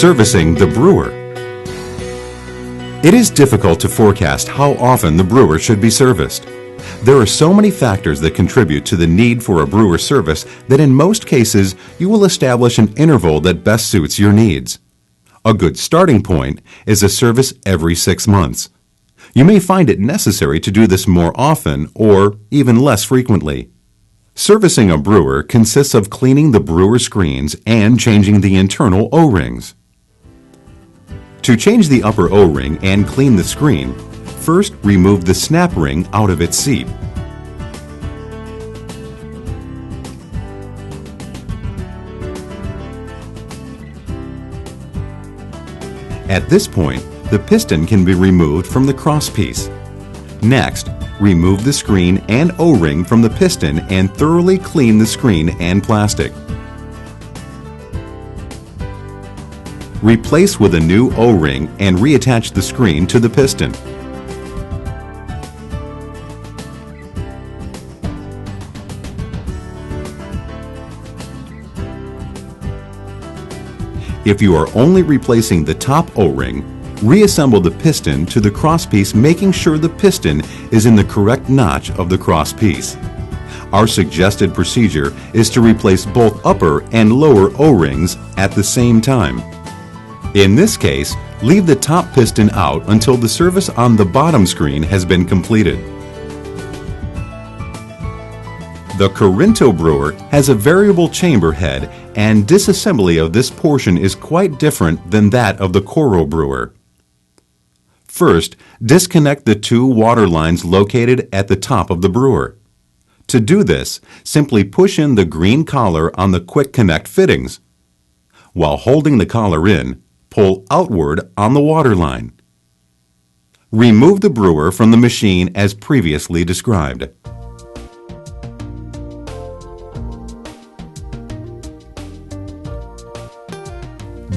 Servicing the brewer. It is difficult to forecast how often the brewer should be serviced. There are so many factors that contribute to the need for a brewer service that in most cases you will establish an interval that best suits your needs. A good starting point is a service every 6 months. You may find it necessary to do this more often or even less frequently. Servicing a brewer consists of cleaning the brewer screens and changing the internal O-rings. To change the upper O-ring and clean the screen, first remove the snap ring out of its seat. At this point, the piston can be removed from the crosspiece. Next, remove the screen and O-ring from the piston and thoroughly clean the screen and plastic. Replace with a new O-ring and reattach the screen to the piston. If you are only replacing the top O-ring, reassemble the piston to the crosspiece, making sure the piston is in the correct notch of the crosspiece. Our suggested procedure is to replace both upper and lower O-rings at the same time. In this case, leave the top piston out until the service on the bottom screen has been completed. The Korinto brewer has a variable chamber head, and disassembly of this portion is quite different than that of the Koro brewer. First, disconnect the 2 water lines located at the top of the brewer. To do this, simply push in the green collar on the quick connect fittings. While holding the collar in, pull outward on the water line. Remove the brewer from the machine as previously described.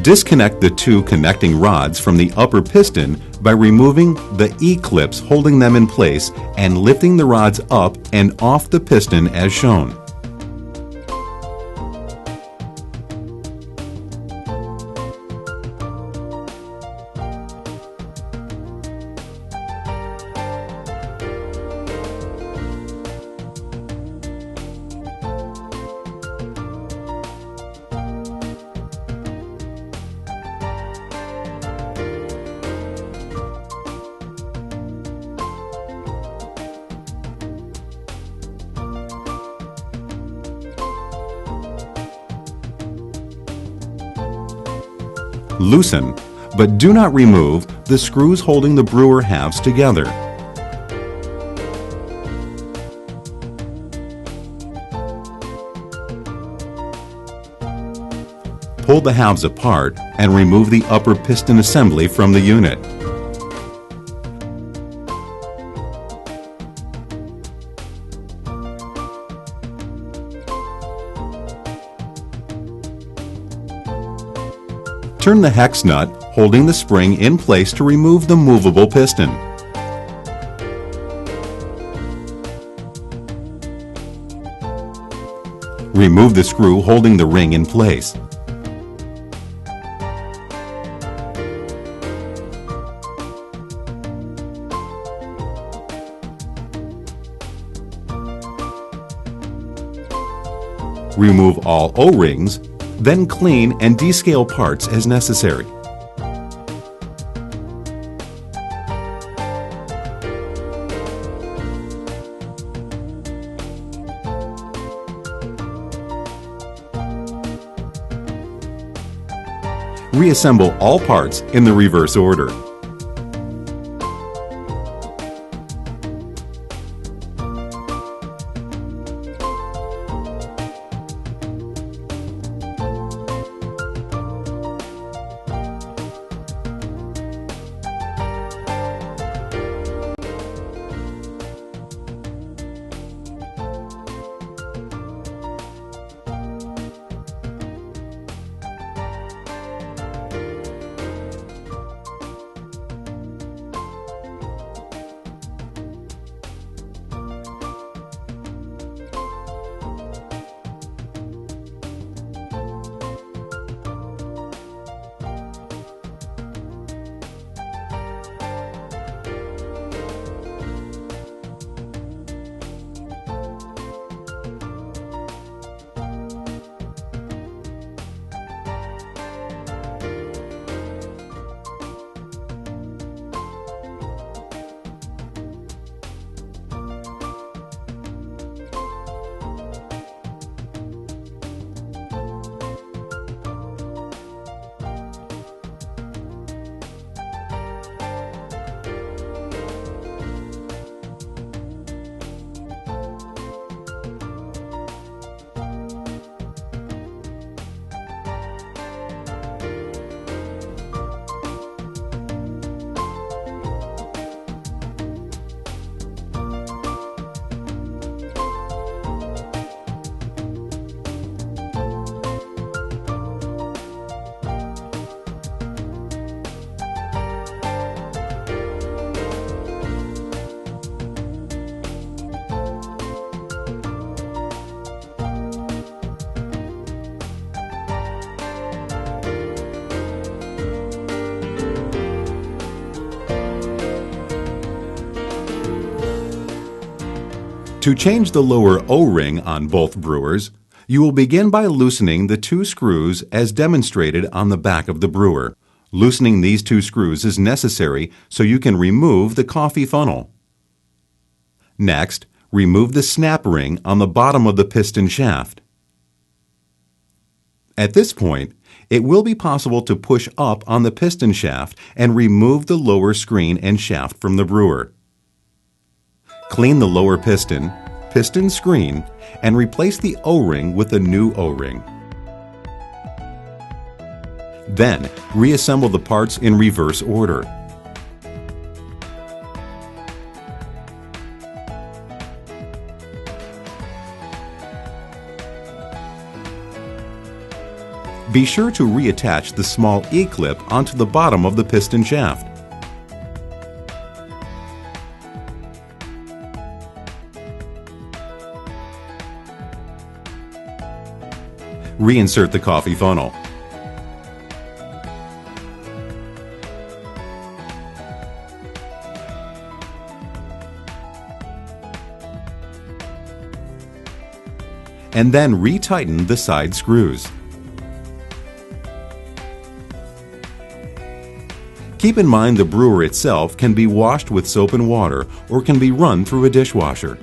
Disconnect the 2 connecting rods from the upper piston by removing the E-clips holding them in place and lifting the rods up and off the piston as shown. Loosen, but do not remove, the screws holding the brewer halves together. Pull the halves apart and remove the upper piston assembly from the unit. Turn the hex nut, holding the spring in place to remove the movable piston. Remove the screw holding the ring in place. Remove all O-rings, then clean and descale parts as necessary. Reassemble all parts in the reverse order. To change the lower O-ring on both brewers, you will begin by loosening the 2 screws as demonstrated on the back of the brewer. Loosening these 2 screws is necessary so you can remove the coffee funnel. Next, remove the snap ring on the bottom of the piston shaft. At this point, it will be possible to push up on the piston shaft and remove the lower screen and shaft from the brewer. Clean the lower piston, piston screen, and replace the O-ring with a new O-ring. Then, reassemble the parts in reverse order. Be sure to reattach the small E-clip onto the bottom of the piston shaft. Reinsert the coffee funnel. And then retighten the side screws. Keep in mind the brewer itself can be washed with soap and water or can be run through a dishwasher.